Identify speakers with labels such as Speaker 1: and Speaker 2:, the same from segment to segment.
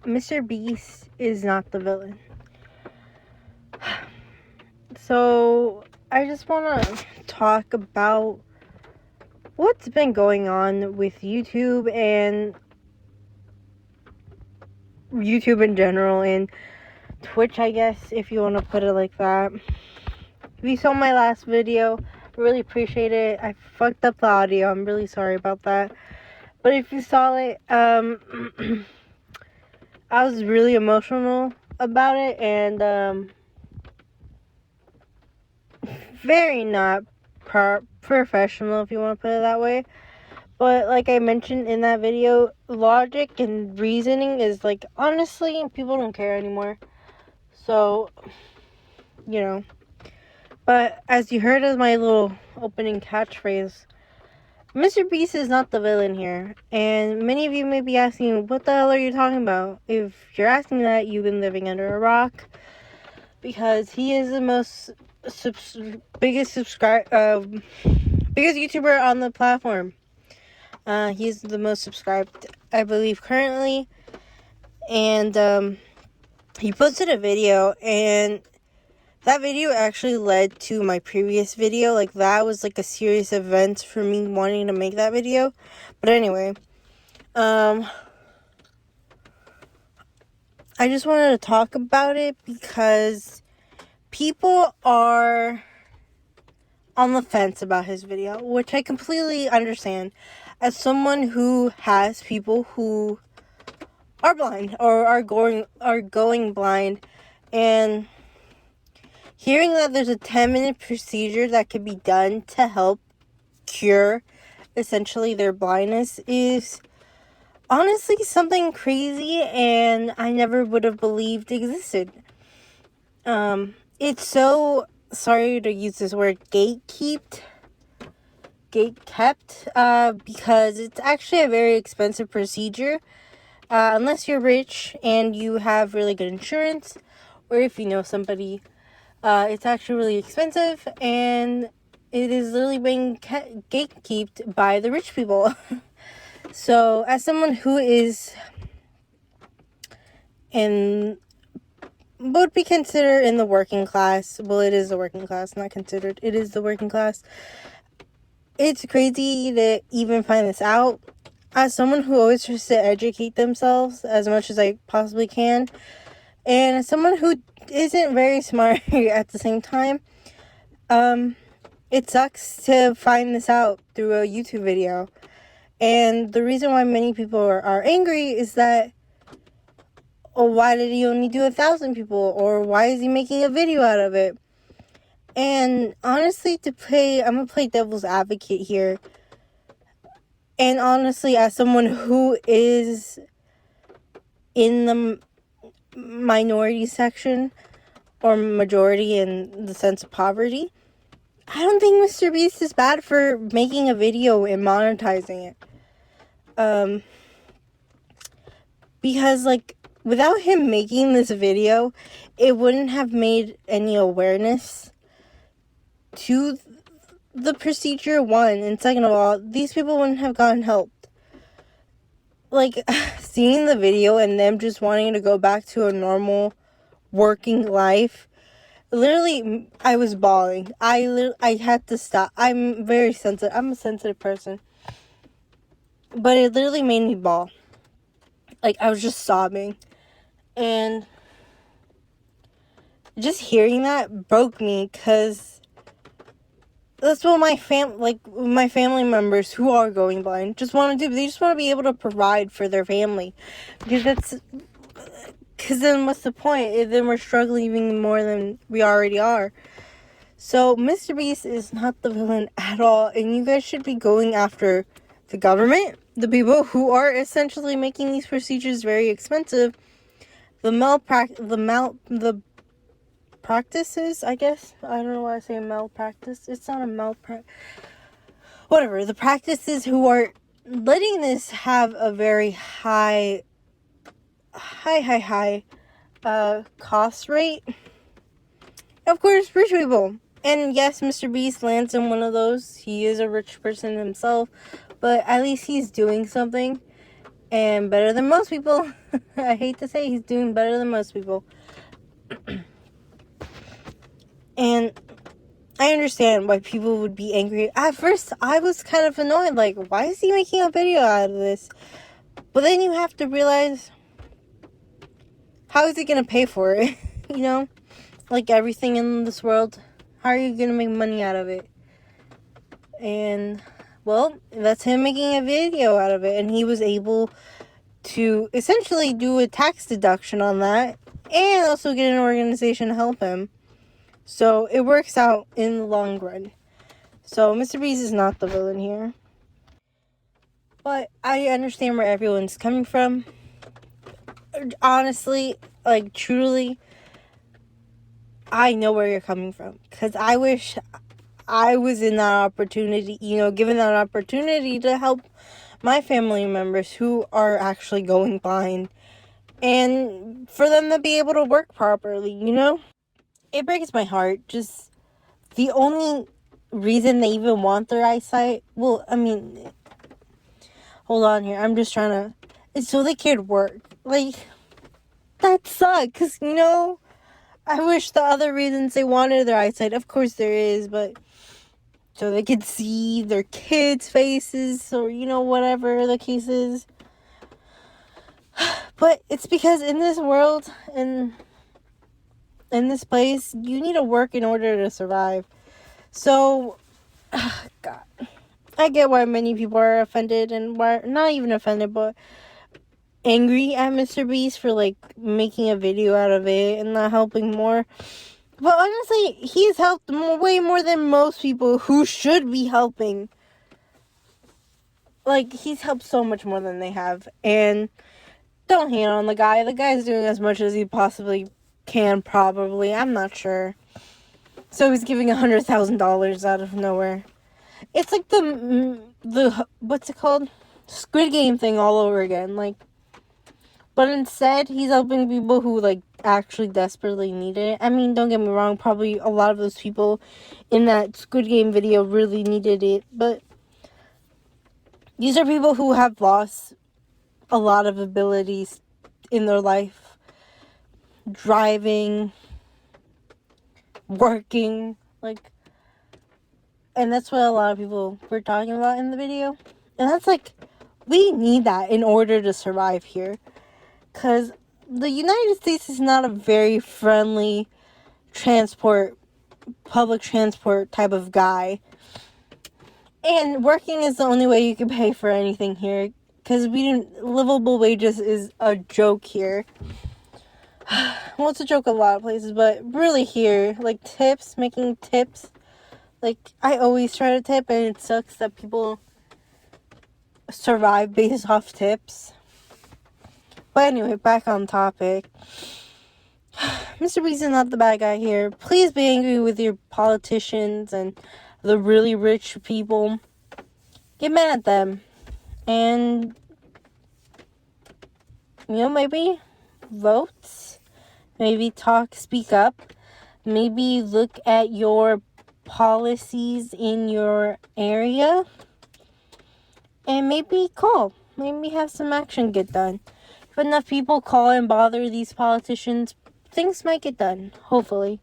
Speaker 1: MrBeast is not the villain. So, I just want to talk about what's been going on with YouTube and YouTube in general and Twitch, I guess, if you want to put it like that. If you saw my last video, I really appreciate it. I fucked up the audio. I'm really sorry about that. But if you saw it, I was really emotional about it and very not professional, if you want to put it that way. But like I mentioned in that video, logic and reasoning is like, honestly, people don't care anymore. So, you know. But as you heard as my little opening catchphrase, MrBeast is not the villain here. And many of you may be asking, what the hell are you talking about? If you're asking that, you've been living under a rock. Because he is the most biggest YouTuber on the platform. He's the most subscribed, I believe, currently. And he posted a video, and that video actually led to my previous video. Like, that was like a serious event for me wanting to make that video. But anyway, I just wanted to talk about it because people are on the fence about his video, which I completely understand. As someone who has people who are blind or are going blind, and hearing that there's a 10-minute procedure that could be done to help cure essentially their blindness is honestly something crazy, and I never would have believed existed. It's so, sorry to use this word, gatekept, because it's actually a very expensive procedure, unless you're rich and you have really good insurance, or if you know somebody. It's actually really expensive, and it is literally being gatekept by the rich people. So, as someone who is would be considered in the working class, well, it is the working class, not considered, it is the working class. It's crazy to even find this out. As someone who always tries to educate themselves as much as I possibly can, and as someone who isn't very smart at the same time, it sucks to find this out through a YouTube video. And the reason why many people are angry is that, oh, why did he only do 1,000 people? Or why is he making a video out of it? And honestly, I'm going to play devil's advocate here. And honestly, as someone who is in the minority section, or majority in the sense of poverty, I don't think MrBeast is bad for making a video and monetizing it. Because, like, without him making this video, it wouldn't have made any awareness to the procedure, one. And second of all, these people wouldn't have gotten helped. Like, seeing the video and them just wanting to go back to a normal working life, literally, I was bawling. I had to stop. I'm very sensitive. I'm a sensitive person. But it literally made me bawl. Like, I was just sobbing. And just hearing that broke me, because that's what my family members who are going blind just want to do. They just want to be able to provide for their family. Because then what's the point? Then we're struggling even more than we already are. So MrBeast is not the villain at all, and you guys should be going after the government, the people who are essentially making these procedures very expensive, the practices, I guess. I don't know why I say malpractice. It's not a malpractice. Whatever. The practices who are letting this have a very high cost rate. Of course, rich people. And yes, MrBeast lands in one of those. He is a rich person himself, but at least he's doing something. and better than most people. I hate to say he's doing better than most people. And I understand why people would be angry. At first, I was kind of annoyed. Like, why is he making a video out of this? But then you have to realize, how is he going to pay for it? You know? Like everything in this world. How are you going to make money out of it? And, well, that's him making a video out of it. And he was able to essentially do a tax deduction on that. And also get an organization to help him. So, it works out in the long run. So, MrBeast is not the villain here. But I understand where everyone's coming from. Honestly, like, truly, I know where you're coming from. Because I wish I was in that opportunity, given that opportunity to help my family members who are actually going blind. And for them to be able to work properly, It breaks my heart. Just the only reason they even want their eyesight, well, I mean, hold on here. I'm just trying to, it's so they could work. Like, that sucks, I wish the other reasons they wanted their eyesight, of course there is, but so they could see their kids' faces or, whatever the case is. But it's because in this world, in this place, you need to work in order to survive. So, God, I get why many people are offended and why, not even offended, but angry at MrBeast for, like, making a video out of it and not helping more. But honestly, he's helped way more than most people who should be helping. Like, he's helped so much more than they have. And don't hate on the guy. The guy's doing as much as he possibly can, probably. I'm not sure. So he's giving $100,000 out of nowhere. It's like the what's it called? Squid Game thing all over again. Like, but instead, he's helping people who, like, actually desperately need it. I mean, don't get me wrong. Probably a lot of those people in that Squid Game video really needed it. But these are people who have lost a lot of abilities in their life. Driving, working, like, and that's what a lot of people were talking about in the video. And that's like, we need that in order to survive here. Because the United States is not a very friendly public transport type of guy. And working is the only way you can pay for anything here. Because livable wages is a joke here. Well, it's a joke a lot of places, but really here, like, making tips. Like, I always try to tip, and it sucks that people survive based off tips. But anyway, back on topic. MrBeast is not the bad guy here. Please be angry with your politicians and the really rich people. Get mad at them. And, maybe vote. Maybe speak up. Maybe look at your policies in your area. And maybe call. Maybe have some action get done. If enough people call and bother these politicians, things might get done. Hopefully.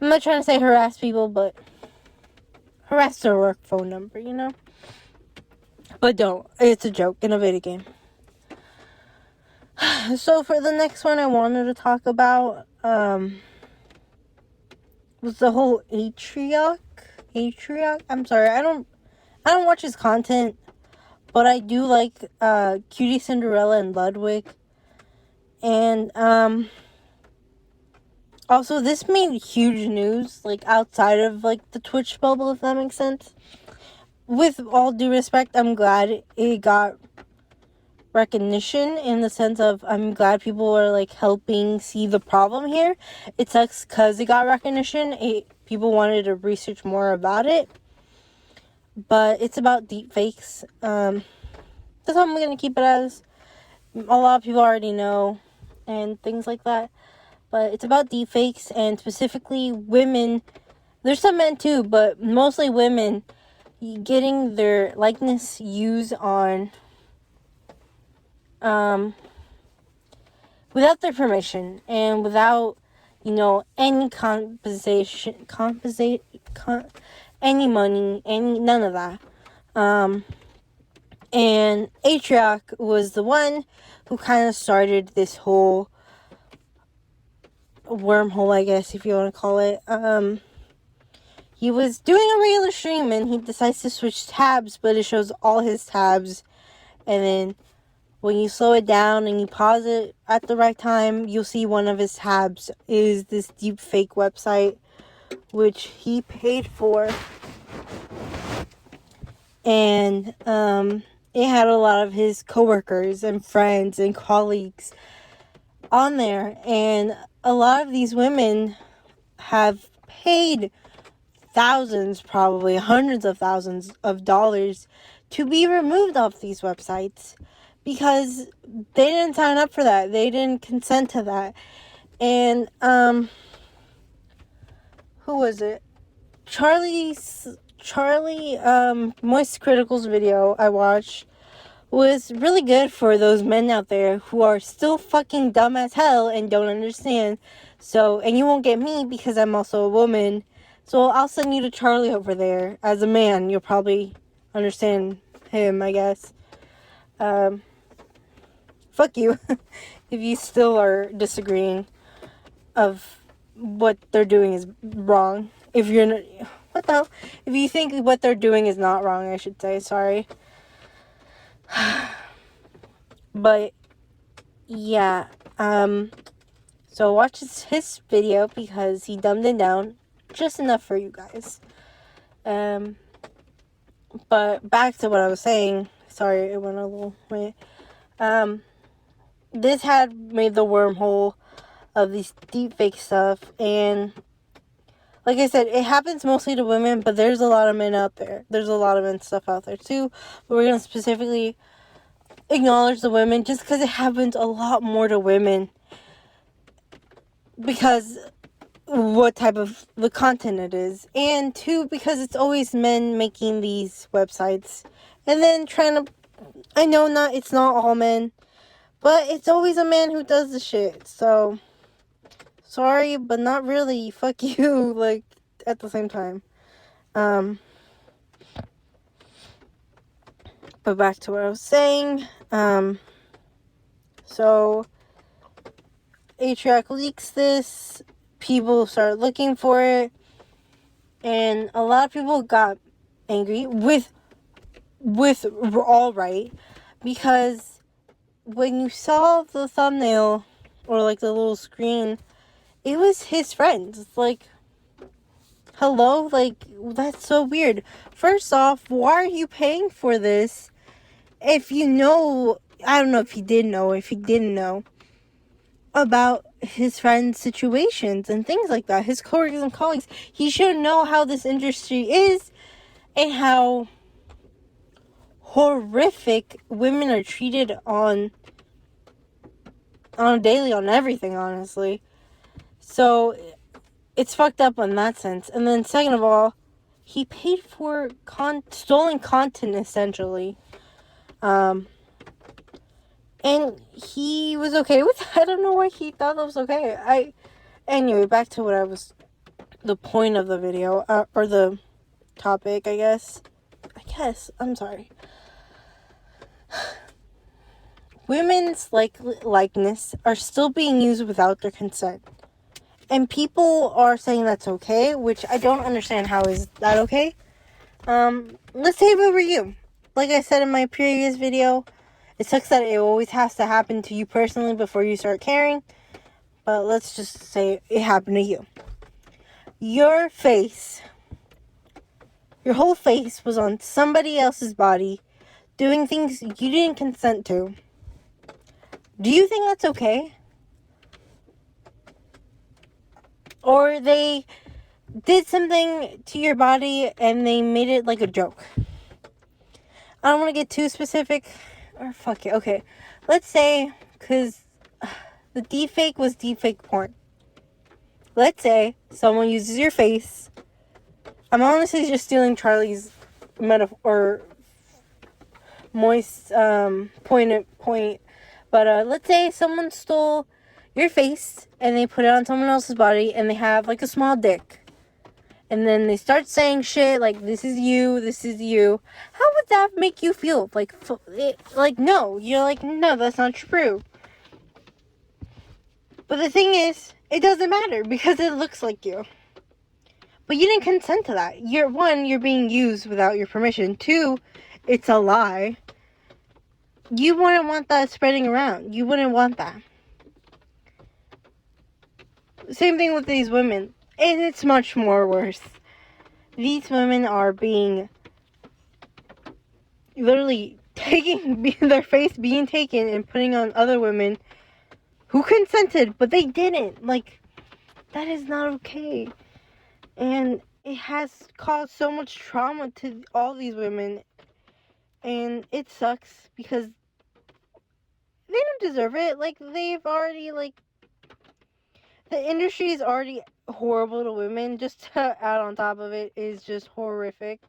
Speaker 1: I'm not trying to say harass people, but harass their work phone number, But don't. It's a joke in a video game. So for the next one I wanted to talk about was the whole Atrioc. I'm sorry, I don't watch his content, but I do like qtcinderella and Ludwig. And also this made huge news, like, outside of, like, the Twitch bubble, if that makes sense. With all due respect, I'm glad it got recognition, in the sense of I'm glad people are, like, helping see the problem here. It sucks because it got recognition. People wanted to research more about it, but it's about deepfakes. That's what I'm gonna keep it as. A lot of people already know and things like that, but it's about deepfakes, and specifically women. There's some men too, but mostly women getting their likeness used on without their permission and without, any any money, none of that. And Atriarch was the one who kind of started this whole wormhole, I guess, if you want to call it. He was doing a regular stream and he decides to switch tabs, but it shows all his tabs. And then when you slow it down and you pause it at the right time, you'll see one of his tabs is this deep fake website, which he paid for. And it had a lot of his coworkers and friends and colleagues on there. And a lot of these women have paid thousands, probably hundreds of thousands of dollars to be removed off these websites because they didn't sign up for that. They didn't consent to that. And who was it? Charlie Moist Critical's video I watched was really good for those men out there who are still fucking dumb as hell and don't understand. So, and you won't get me because I'm also a woman. So I'll send you to Charlie over there. As a man, you'll probably understand him, I guess. Fuck you. If you still are disagreeing of what they're doing is wrong. If you're not, what the hell? If you think what they're doing is not wrong, I should say, sorry. But, yeah, so watch his video because he dumbed it down just enough for you guys. But back to what I was saying, sorry, it went a little way. This had made the wormhole of these deepfake stuff, and like I said, it happens mostly to women, but there's a lot of men out there. There's a lot of men stuff out there too, but we're going to specifically acknowledge the women just because it happens a lot more to women because what type of the content it is, and two, because it's always men making these websites and then trying to, I know it's not all men, but it's always a man who does the shit. So sorry, but not really. Fuck you, like, at the same time. But back to what I was saying. So Atriarch leaks this. People start looking for it. And a lot of people got angry with all right. Because when you saw the thumbnail, or like the little screen, it was his friends. Like, hello? Like, that's so weird. First off, why are you paying for this? If you know, I don't know if he did know, if he didn't know about his friends' situations and things like that, his coworkers and colleagues, he should know how this industry is and how horrific women are treated on a daily, on everything, honestly. So it's fucked up in that sense. And then second of all, he paid for stolen content, essentially. And he was okay with it. I don't know why he thought that was okay. Anyway, back to the point of the video, or the topic, I guess, I'm sorry. Women's likeness are still being used without their consent. And people are saying that's okay, which I don't understand. How is that okay? Let's say if it were you. Like I said in my previous video, it sucks that it always has to happen to you personally before you start caring. But let's just say it happened to you. Your whole face was on somebody else's body, doing things you didn't consent to. Do you think that's okay? Or they did something to your body and they made it like a joke. I don't want to get too specific. Or fuck it. Okay. Let's say, because the deepfake was deepfake porn. Let's say someone uses your face. I'm honestly just stealing Charlie's metaphor, or Moist point But let's say someone stole your face and they put it on someone else's body and they have like a small dick. And then they start saying shit like, this is you, this is you. How would that make you feel? Like no. You're like, no, that's not true. But the thing is, it doesn't matter because it looks like you. But you didn't consent to that. You're being used without your permission. 2, it's a lie. You wouldn't want that spreading around. You wouldn't want that. Same thing with these women. And it's much more worse. These women are being literally taking their face being taken and putting on other women who consented, but they didn't. Like, that is not okay. And it has caused so much trauma to all these women. And it sucks because they don't deserve it. Like, they've already, like, the industry is already horrible to women. Just to add on top of it is just horrific.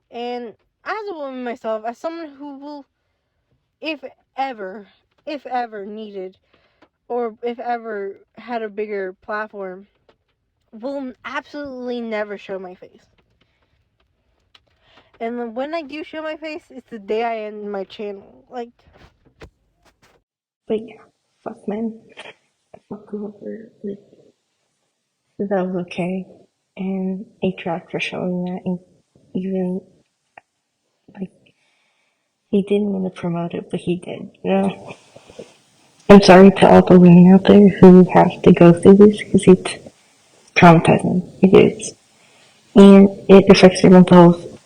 Speaker 1: And as a woman myself, as someone who will, if ever needed, or if ever had a bigger platform, will absolutely never show my face. And then when I do show my face, it's the day I end my channel. Like, but yeah, fuck men. Fuck whoever. Like, that was okay. And A-Track for showing that. And even, like, he didn't want to promote it, but he did. You know? I'm sorry to all the women out there who have to go through this, because it's traumatizing. It is. And it affects their mental health,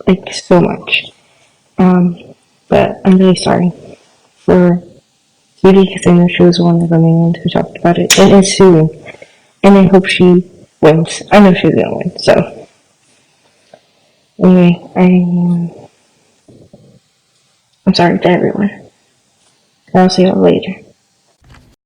Speaker 1: like, so much. But I'm really sorry for Cutie, because I know she was one of the main ones who talked about it, and is suing. And I hope she wins. I know she's gonna win, so. Anyway, I'm sorry to everyone. I'll see y'all later.